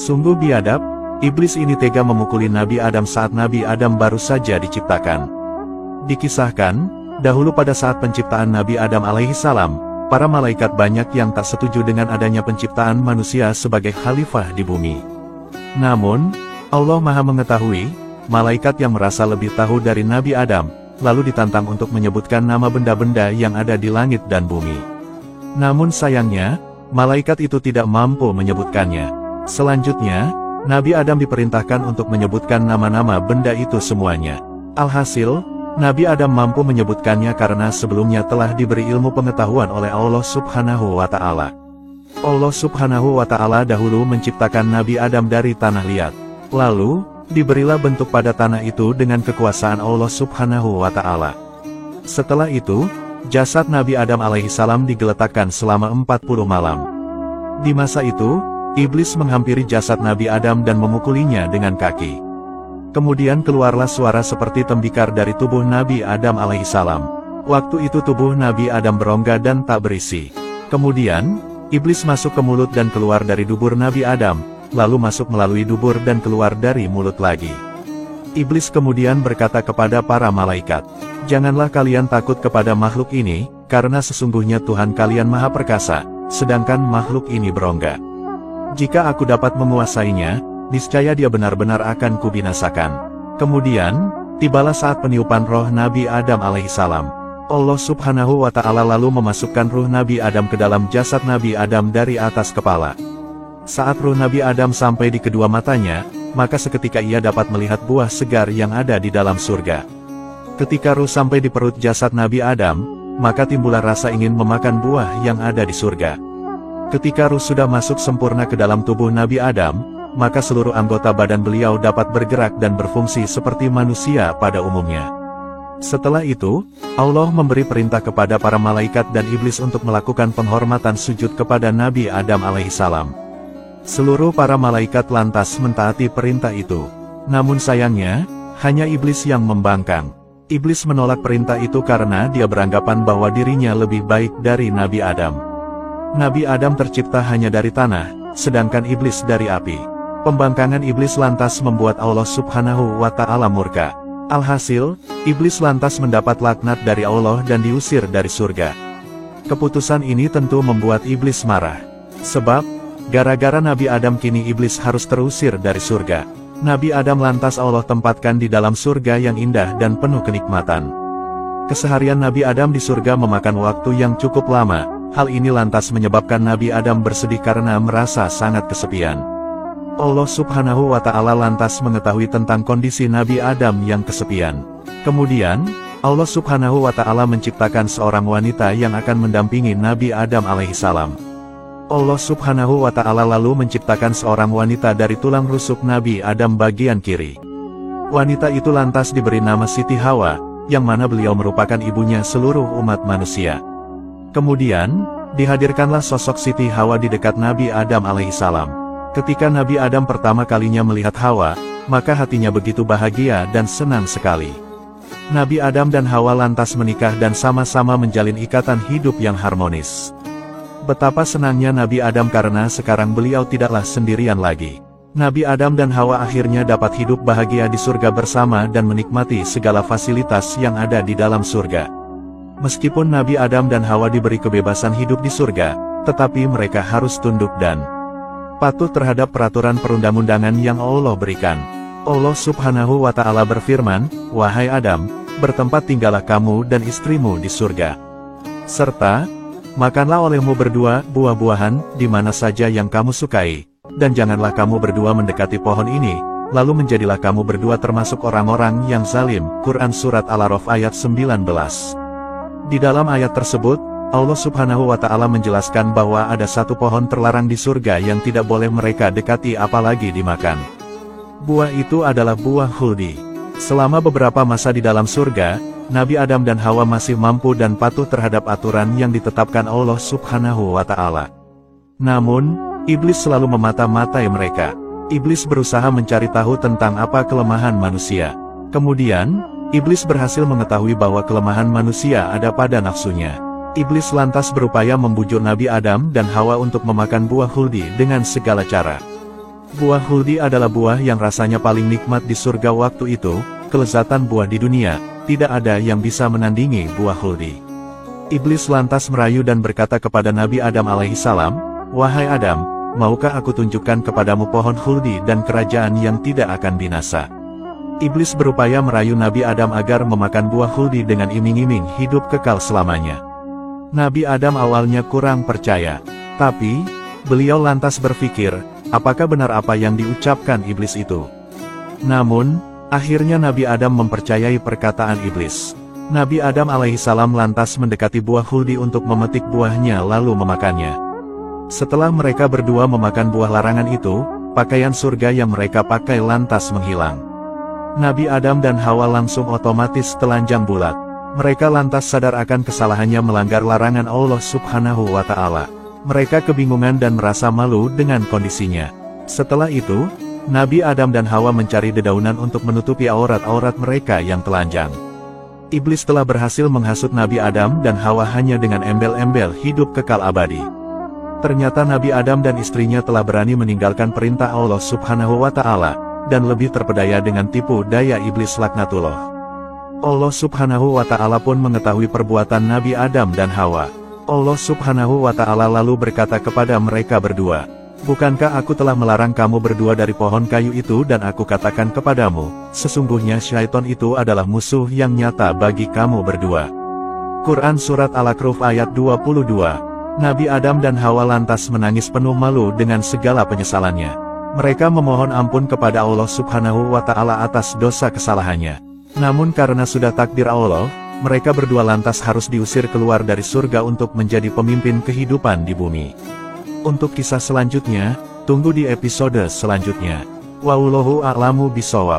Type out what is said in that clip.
Sungguh biadab, iblis ini tega memukuli Nabi Adam saat Nabi Adam baru saja diciptakan. Dikisahkan, dahulu pada saat penciptaan Nabi Adam alaihissalam, para malaikat banyak yang tak setuju dengan adanya penciptaan manusia sebagai khalifah di bumi. Namun, Allah Maha Mengetahui, malaikat yang merasa lebih tahu dari Nabi Adam, lalu ditantang untuk menyebutkan nama benda-benda yang ada di langit dan bumi. Namun sayangnya, malaikat itu tidak mampu menyebutkannya. Selanjutnya, Nabi Adam diperintahkan untuk menyebutkan nama-nama benda itu semuanya. Alhasil, Nabi Adam mampu menyebutkannya karena sebelumnya telah diberi ilmu pengetahuan oleh Allah Subhanahu wa Ta'ala. Allah Subhanahu wa Ta'ala dahulu menciptakan Nabi Adam dari tanah liat. Lalu, diberilah bentuk pada tanah itu dengan kekuasaan Allah Subhanahu wa Ta'ala. Setelah itu, jasad Nabi Adam alaihissalam digeletakkan selama 40 malam. Di masa itu, iblis menghampiri jasad Nabi Adam dan memukulinya dengan kaki. Kemudian keluarlah suara seperti tembikar dari tubuh Nabi Adam alaihissalam. Waktu itu tubuh Nabi Adam berongga dan tak berisi. Kemudian, iblis masuk ke mulut dan keluar dari dubur Nabi Adam, lalu masuk melalui dubur dan keluar dari mulut lagi. Iblis kemudian berkata kepada para malaikat, "Janganlah kalian takut kepada makhluk ini, karena sesungguhnya Tuhan kalian maha perkasa, sedangkan makhluk ini berongga. Jika aku dapat menguasainya, niscaya dia benar-benar akan kubinasakan." Kemudian, tibalah saat peniupan roh Nabi Adam alaihissalam. Allah Subhanahu wa Ta'ala lalu memasukkan ruh Nabi Adam ke dalam jasad Nabi Adam dari atas kepala. Saat ruh Nabi Adam sampai di kedua matanya, maka seketika ia dapat melihat buah segar yang ada di dalam surga. Ketika ruh sampai di perut jasad Nabi Adam, maka timbullah rasa ingin memakan buah yang ada di surga. Ketika ruh sudah masuk sempurna ke dalam tubuh Nabi Adam, maka seluruh anggota badan beliau dapat bergerak dan berfungsi seperti manusia pada umumnya. Setelah itu, Allah memberi perintah kepada para malaikat dan iblis untuk melakukan penghormatan sujud kepada Nabi Adam alaihissalam. Seluruh para malaikat lantas mentaati perintah itu. Namun sayangnya, hanya iblis yang membangkang. Iblis menolak perintah itu karena dia beranggapan bahwa dirinya lebih baik dari Nabi Adam. Nabi Adam tercipta hanya dari tanah, sedangkan iblis dari api. Pembangkangan iblis lantas membuat Allah Subhanahu wa Ta'ala murka. Alhasil, iblis lantas mendapat laknat dari Allah dan diusir dari surga. Keputusan ini tentu membuat iblis marah. Sebab, gara-gara Nabi Adam kini iblis harus terusir dari surga. Nabi Adam lantas Allah tempatkan di dalam surga yang indah dan penuh kenikmatan. Keseharian Nabi Adam di surga memakan waktu yang cukup lama. Hal ini lantas menyebabkan Nabi Adam bersedih karena merasa sangat kesepian. Allah Subhanahu wa Ta'ala lantas mengetahui tentang kondisi Nabi Adam yang kesepian. Kemudian, Allah Subhanahu wa Ta'ala menciptakan seorang wanita yang akan mendampingi Nabi Adam alaihissalam. Allah Subhanahu wa Ta'ala lalu menciptakan seorang wanita dari tulang rusuk Nabi Adam bagian kiri. Wanita itu lantas diberi nama Siti Hawa, yang mana beliau merupakan ibunya seluruh umat manusia. Kemudian, dihadirkanlah sosok Siti Hawa di dekat Nabi Adam alaihissalam. Ketika Nabi Adam pertama kalinya melihat Hawa, maka hatinya begitu bahagia dan senang sekali. Nabi Adam dan Hawa lantas menikah dan sama-sama menjalin ikatan hidup yang harmonis. Betapa senangnya Nabi Adam karena sekarang beliau tidaklah sendirian lagi. Nabi Adam dan Hawa akhirnya dapat hidup bahagia di surga bersama dan menikmati segala fasilitas yang ada di dalam surga. Meskipun Nabi Adam dan Hawa diberi kebebasan hidup di surga, tetapi mereka harus tunduk dan patuh terhadap peraturan perundang-undangan yang Allah berikan. Allah Subhanahu wa Ta'ala berfirman, "Wahai Adam, bertempat tinggallah kamu dan istrimu di surga. Serta, makanlah olehmu berdua buah-buahan di mana saja yang kamu sukai, dan janganlah kamu berdua mendekati pohon ini, lalu menjadilah kamu berdua termasuk orang-orang yang zalim." Quran Surat Al-A'raf ayat 19. Di dalam ayat tersebut, Allah Subhanahu wa Ta'ala menjelaskan bahwa ada satu pohon terlarang di surga yang tidak boleh mereka dekati apalagi dimakan. Buah itu adalah buah khuldi. Selama beberapa masa di dalam surga, Nabi Adam dan Hawa masih mampu dan patuh terhadap aturan yang ditetapkan Allah Subhanahu wa Ta'ala. Namun, iblis selalu memata-matai mereka. Iblis berusaha mencari tahu tentang apa kelemahan manusia. Kemudian, iblis berhasil mengetahui bahwa kelemahan manusia ada pada nafsunya. Iblis lantas berupaya membujuk Nabi Adam dan Hawa untuk memakan buah khuldi dengan segala cara. Buah huldi adalah buah yang rasanya paling nikmat di surga waktu itu, kelezatan buah di dunia, tidak ada yang bisa menandingi buah huldi. Iblis lantas merayu dan berkata kepada Nabi Adam alaihissalam, "Wahai Adam, maukah aku tunjukkan kepadamu pohon huldi dan kerajaan yang tidak akan binasa?" Iblis berupaya merayu Nabi Adam agar memakan buah huldi dengan iming-iming hidup kekal selamanya. Nabi Adam awalnya kurang percaya, tapi beliau lantas berpikir, apakah benar apa yang diucapkan iblis itu? Namun, akhirnya Nabi Adam mempercayai perkataan iblis. Nabi Adam alaihissalam lantas mendekati buah huldi untuk memetik buahnya lalu memakannya. Setelah mereka berdua memakan buah larangan itu, pakaian surga yang mereka pakai lantas menghilang. Nabi Adam dan Hawa langsung otomatis telanjang bulat. Mereka lantas sadar akan kesalahannya melanggar larangan Allah Subhanahu wa Ta'ala. Mereka kebingungan dan merasa malu dengan kondisinya. Setelah itu, Nabi Adam dan Hawa mencari dedaunan untuk menutupi aurat-aurat mereka yang telanjang. Iblis telah berhasil menghasut Nabi Adam dan Hawa hanya dengan embel-embel hidup kekal abadi. Ternyata Nabi Adam dan istrinya telah berani meninggalkan perintah Allah Subhanahu wa Ta'ala, dan lebih terpedaya dengan tipu daya iblis laknatullah. Allah Subhanahu wa Ta'ala pun mengetahui perbuatan Nabi Adam dan Hawa. Allah Subhanahu wa Ta'ala lalu berkata kepada mereka berdua, "Bukankah aku telah melarang kamu berdua dari pohon kayu itu dan aku katakan kepadamu, sesungguhnya syaitan itu adalah musuh yang nyata bagi kamu berdua." Quran Surat Al-A'raf ayat 22. Nabi Adam dan Hawa lantas menangis penuh malu dengan segala penyesalannya. Mereka memohon ampun kepada Allah Subhanahu wa Ta'ala atas dosa kesalahannya. Namun karena sudah takdir Allah, mereka berdua lantas harus diusir keluar dari surga untuk menjadi pemimpin kehidupan di bumi. Untuk kisah selanjutnya, tunggu di episode selanjutnya. Wallahu a'lamu bishawab.